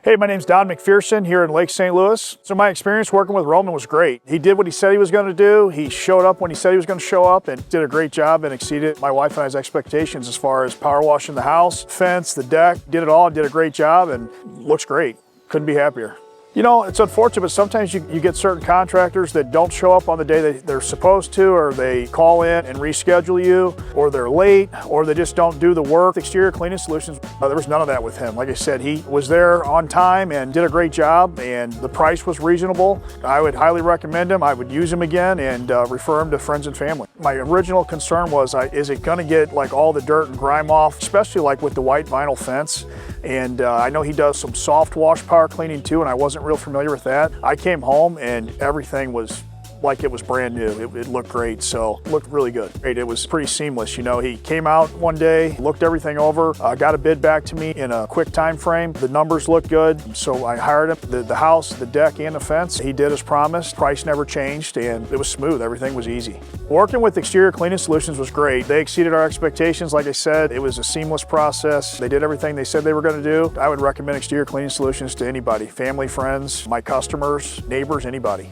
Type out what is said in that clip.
Hey, my name's Don McPherson here in Lake St. Louis. So my experience working with Roman was great. He did what he said he was going to do. He showed up when he said he was going to show up and did a great job and exceeded my wife and I's expectations as far as power washing the house, fence, the deck, did it all, did a great job and looks great. Couldn't be happier. You know, it's unfortunate, but sometimes you get certain contractors that don't show up on the day that they're supposed to, or they call in and reschedule you, or they're late, or they just don't do the work. Exterior Cleaning Solutions, there was none of that with him. Like I said, he was there on time and did a great job, and the price was reasonable. I would highly recommend him. I would use him again and refer him to friends and family. My original concern was, is it gonna get like all the dirt and grime off, especially like with the white vinyl fence? And I know he does some soft wash power cleaning too, and I wasn't real familiar with that. I came home and everything was like it was brand new. It looked great, so it looked really good. It was pretty seamless. You know, he came out one day, looked everything over, got a bid back to me in a quick time frame. The numbers looked good, so I hired him. The house, the deck, and the fence, he did as promised. Price never changed, and it was smooth. Everything was easy. Working with Exterior Cleaning Solutions was great. They exceeded our expectations. Like I said, it was a seamless process. They did everything they said they were going to do. I would recommend Exterior Cleaning Solutions to anybody, family, friends, my customers, neighbors, anybody.